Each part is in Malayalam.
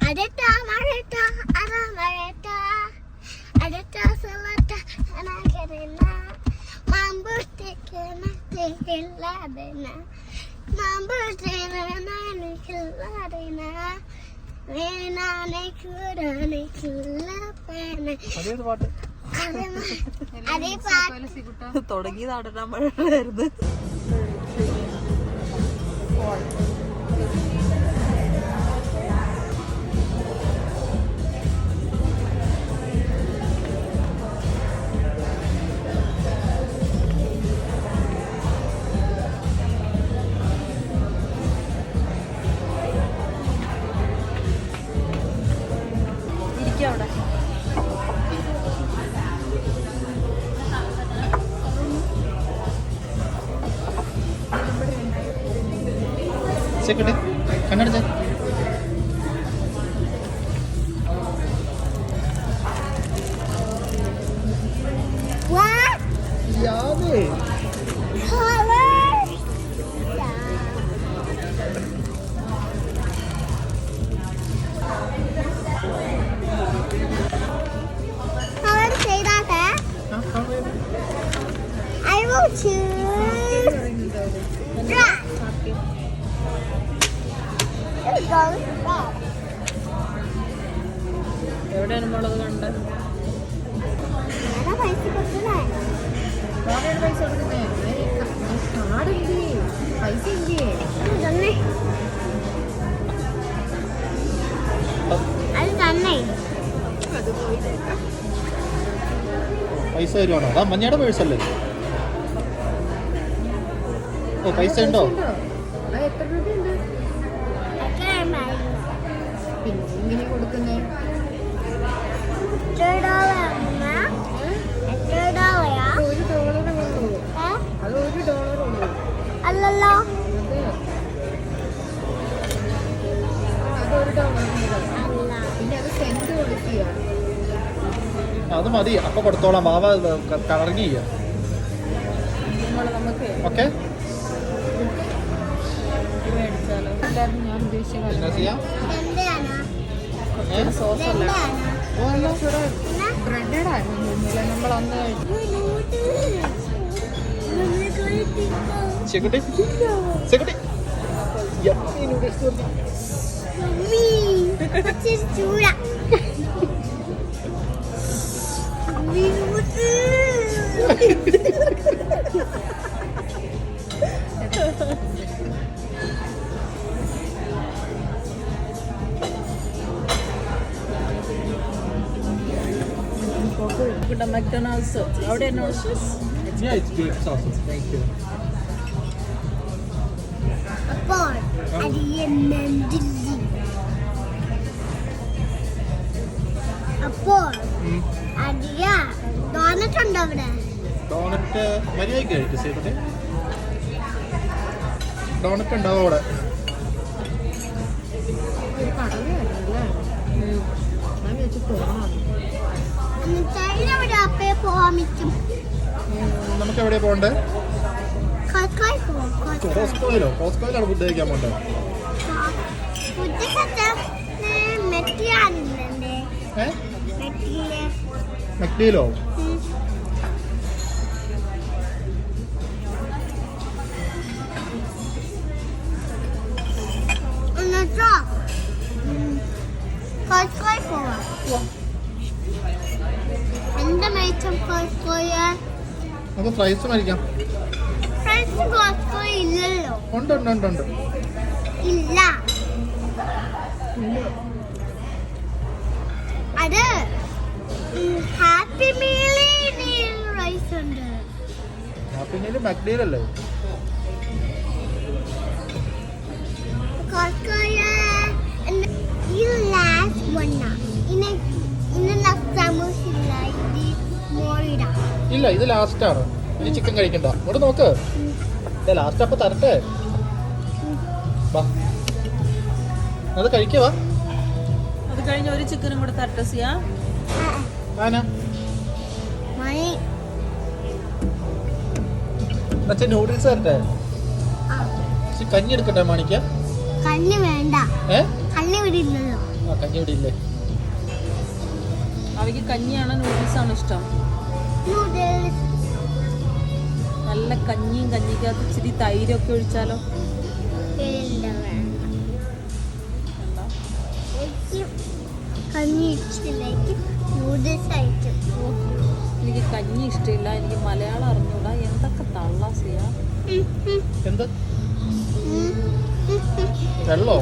Adeta mareta, ana mareta. Adeta salata, ana kerena. Mambo tekena, tekela dena. Mambo tekena, tekela dena. Vena nekura nekula pena. അതേത് പാട്ട്? അതേ പാട്ട് തുടങ്ങിയതാണ് നമ്മളായിരുന്നു. അവിടെ സെക്കൻഡ് കണ്ണടച്ചേ. യാവേ I will choose that. It goes back. എവിടെയാണ് നമ്മളത് കണ്ടത്? ഞാൻ പൈസ കൊടുക്കണേ. പൈസ കൊടുക്കുന്നേ കാടില്ലേ, പൈസ ഇല്ലേ? തന്നെ അത് തന്നെ അത് പോയി പൈസ തരുവാണോ? അതാ മഞ്ഞയുടെ പേഴ്സല്ലേ? ഓ പൈസ ഉണ്ടോ? എത്ര രൂപയുണ്ട്? പിന്നെ ഇങ്ങനെ കൊടുക്കുന്നേ $1 ഉള്ളൂ. അത് $1 ഉള്ളൂ. അല്ലല്ലോ അത് $1 പിന്നെ അത് സെന്റ് കൊടുക്കുക. അത് മതി, അപ്പൊ കൊടുത്തോളാം. വാവ കളറിങ് ചെയ്യാം. നമുക്ക് ഓക്കെ മേടിച്ചാലോ? എല്ലാവരും ഞാൻ ഉദ്ദേശിച്ച സോസ് അല്ല, ബ്രെഡഡ് ആയിരുന്നു നമ്മളന്ന് സെക്യൂരിറ്റി സെക്യൂരിറ്റി ചൂട മക്ഡൊണാൾഡ്സ് അവിടെ എന്നോട് അപ്പോൾ അപ്പോൾ അടിയ ഡോണറ്റ് ഉണ്ടോ അവിടെ? ഡോണറ്റ് മര്യാദയ്ക്ക് കഴിക്കും സെക്യൂരിറ്റി. ഡോണറ്റ് ഉണ്ടാവും അവിടെ. നമുക്ക് എവിടെയാ പോണ്ടേ? കോസ്കോയിലാണ് ഫുഡ് കഴിക്കാൻ പോണ്ടേ? മെക്ഡിയിലോ? എന്താ മേച്ചം കോസ്കോയാ? നമുക്ക് ഫ്രൈസ് മേടിക്കാം. ഫ്രൈസ് കോസ്കോ ഇല്ലല്ലോ. ഉണ്ട് ഉണ്ട് ഉണ്ട് ഉണ്ട്. ഇല്ല, അത് ഹാപ്പി മീലിൽ റൈസ് ഉണ്ട്. ഹാപ്പി മീൽ മക്ഡീലല്ലേ? കോസ്കോയാ ഈ ലാസ്റ്റ് വണ്ണ ഇന്ന സമൂസില്ല ഇത് മോറിട. ഇല്ല, ഇത് ലാസ്റ്റ് ആണ്. ഇനി ചിക്കൻ കഴിക്കണ്ട. ഇവിടെ നോക്ക്, ലാസ്റ്റ് അപ്പൊ തരട്ടെ. അത് കഴിക്കവാ. അത് കഴിഞ്ഞ ഒരു ചിക്കനും കൂടെ തട്ടസിയാ. നൂഡിൽസ് തരട്ടെ. കഞ്ഞി എടുക്കട്ടെ മാണിക്ക? കഞ്ഞി വേണ്ട, കഞ്ഞി ഇവിടെ ഇല്ലല്ലോ. ആ കഞ്ഞി ഇവിടെ ഇല്ലേ? അവയ്ക്ക് കഞ്ഞിയാണോ നൂഡിൽസ് ആണോ ഇഷ്ടം? Noodles. നല്ല കഞ്ഞിയും കഞ്ഞിക്കകത്ത് ഇച്ചിരി തൈരൊക്കെ ഒഴിച്ചാലോ? എന്താ? നൂഡിൽസ് ആയിട്ട് എനിക്ക് കഞ്ഞി ഇഷ്ടമില്ല, എനിക്ക് മലയാളം അറിഞ്ഞൂടാ. എന്തൊക്കെ തള്ളാ ചെയ്യാ? എന്ത് വെള്ളോ?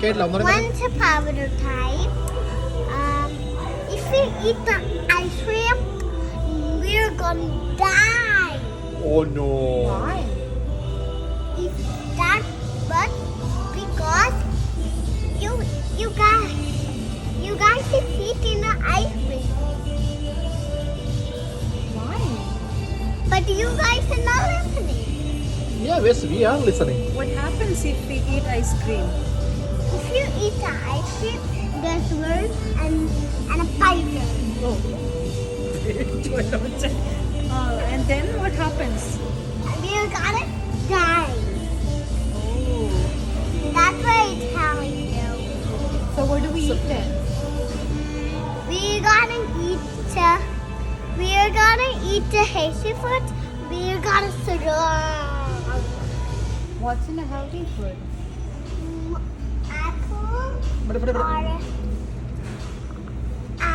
കേട്ടില്ല ഒന്നും Once a powder type. If we eat the ice cream, we're gonna die. Oh no. If that, but because you guys is eating the ice cream. Why? But you guys are not listening. Yes, we are listening. What happens if we eat ice cream? If you eat the ice cream, there's worms and a spider. Oh. And then what happens? We're gonna die. Oh. That's what I'm telling you. So what do we eat then? We're gonna eat the hasty fruit. We're gonna survive. What's in a healthy food?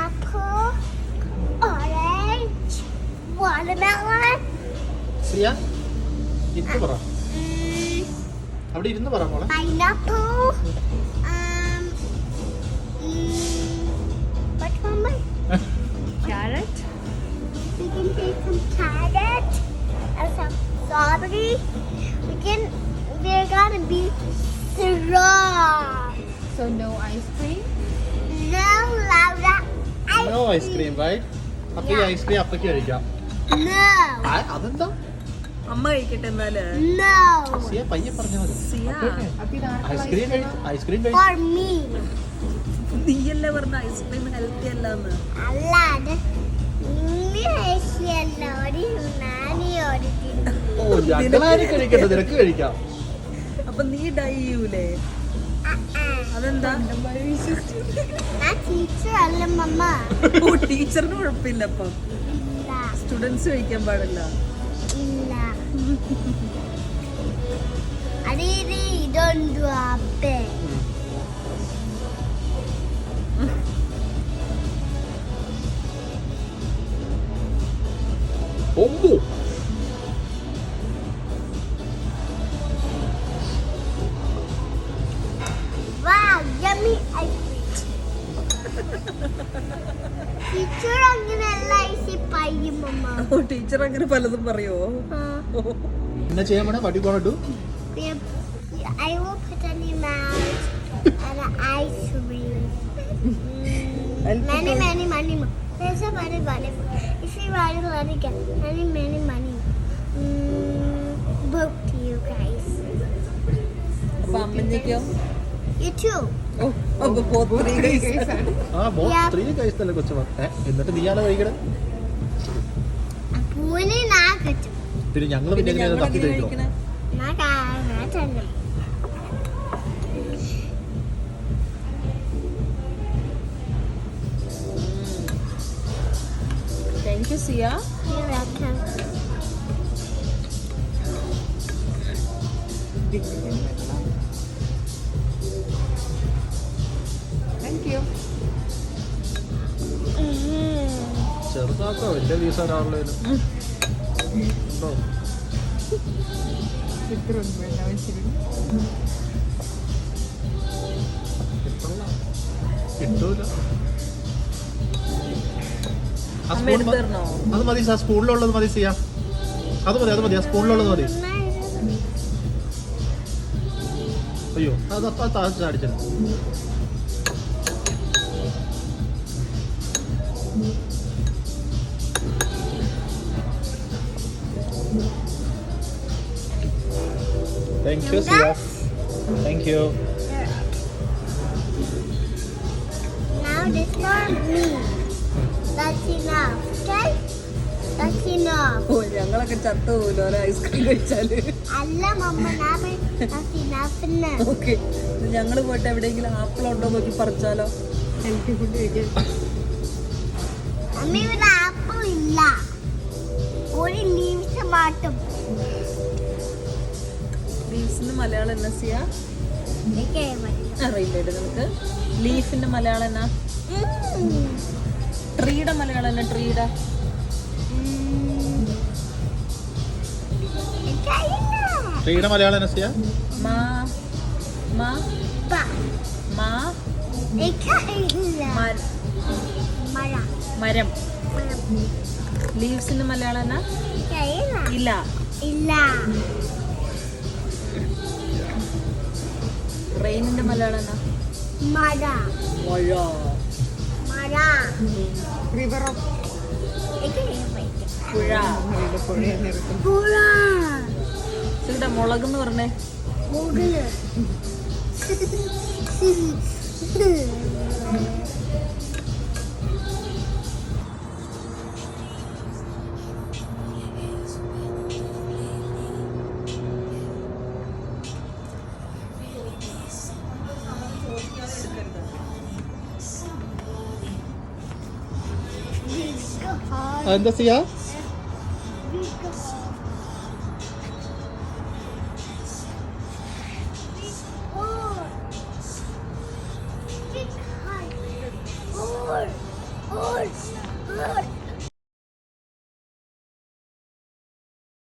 Apple, orange, watermelon. സിയ ഇരുന്ന് പറ. അവിടെ ഇരുന്ന് പറ മോളെ. Pineapple. What one more? Carrot? We can take some carrot and some strawberry. We're gonna be strong. So no ice cream? No louder ice no ice cream right? അപ്പൊ ഈ ഐസ്ക്രീം അപ്പയ്ക്ക് കഴിക്കാം. No. അതെന്താ? അമ്മ കഴിക്കട്ടെ എന്നാല്. No. സിയ പയ്യെ പറഞ്ഞാൽ മതി. സിയ, ഐസ്ക്രീം For me. നീയല്ലേ പറഞ്ഞ ഐസ്ക്രീം ഹെൽത്തി അല്ലാന്ന്? അല്ലാതെ ഓ ഞങ്ങളാരും കഴിക്കണ്ട, നിനക്ക് കഴിക്കാം. അപ്പൊ നീ ഡൈ ചെയ്യൂലേ? അതെന്താ? ടീച്ചർ അല്ല മമ്മ. ഓ ടീച്ചറിന് കുഴപ്പമില്ല, അപ്പം സ്റ്റുഡൻസ് കഴിക്കാൻ പാടില്ല. ഇല്ല അരീരി ഇതൊണ്ടു അപ്പേ ഒമ്പു Wow, yummy ice cream. Teacher അങ്ങനെയല്ല ഐസി പയ്യും മമ്മ. ഓ ടീച്ചർ അങ്ങനെ പലതും പറയോ? എന്നാ ചെയ്യാൻ വേണേ വടി കൊണ്ടിട്ടു. I will put on your mouth and an ice cream. Many more. There's a money. If you want to let it get many. Both to you guys. അപ്പൊ അമ്മഞ്ഞിക്കോ? You too. ഓ അപ്പൊ പോത്രി ആ ബോ 3 കഴിച്ചല്ലേ കൊച്ചു. എന്നിട്ട് നീയാണോ കഴിക്കണേ? പൂനെ നാ കച്ചു. പിന്നെ ഞങ്ങൾ പിന്നെ എങ്ങനെയാണ് തപ്പി കഴിക്കണോ? നാ തന്നെ. Thank you Siya. You're welcome. Thank you. ചെറുതാക്കോ വലിയ വീസാണല്ലോ. കിട്ടൂല. അമ്മ എടുത്ത് തരണോ? അത് മതി, സ്പൂണിലുള്ളത് മതി ചെയ്യാം. അത് മതി ആ സ്പൂണിലുള്ളത് മതി. അയ്യോ അതപ്പ താഴ്ചടിച്ചത്. Thank you, Sia. Thank you. Now this for me. That's enough, okay? That's enough. ഓ ഞങ്ങളൊക്കെ ചത്തു പോലും ഒരു ഐസ്ക്രീം കഴിച്ചാല്. അല്ല മമ്മ that's enough. ഓക്കെ ഞങ്ങൾ പോയിട്ട് എവിടെയെങ്കിലും ആപ്പിൾ ഉണ്ടോ നോക്കി പറിച്ചാലോ? ഹെൽത്തി ഫുഡ് കഴിക്കാൻ. അമ്മ ഇവിടെ ആപ്പിൾ ഇല്ല, ഒരു ലീവ്സ് മാത്രം. ലീവ്സിന്റെ മലയാളം എന്നാ ചെയ്യാ? എനിക്കറിയാം. അറിയില്ലേ നിനക്ക്? ലീഫിന്റെ മലയാളം എന്നാ? ട്രീയുടെ മലയാളം എന്നാ? ട്രീയുടെ ട്രീയുടെ മലയാളം നസിയ? മാ മാ മാ മരം. ലീവ്സിന്റെ മലയാളം എന്നാ? ഇല്ല. ഇല്ല. റെയിനിന്റെ മലയാളം എന്നാ? മഴ. മഴ. മഴ. റിവറോ? പുഴ. പുഴ. ഇവിടെ മുളക് എന്ന് പറഞ്ഞേ. മുകള്. എന്താ ചെയ്യാ? Big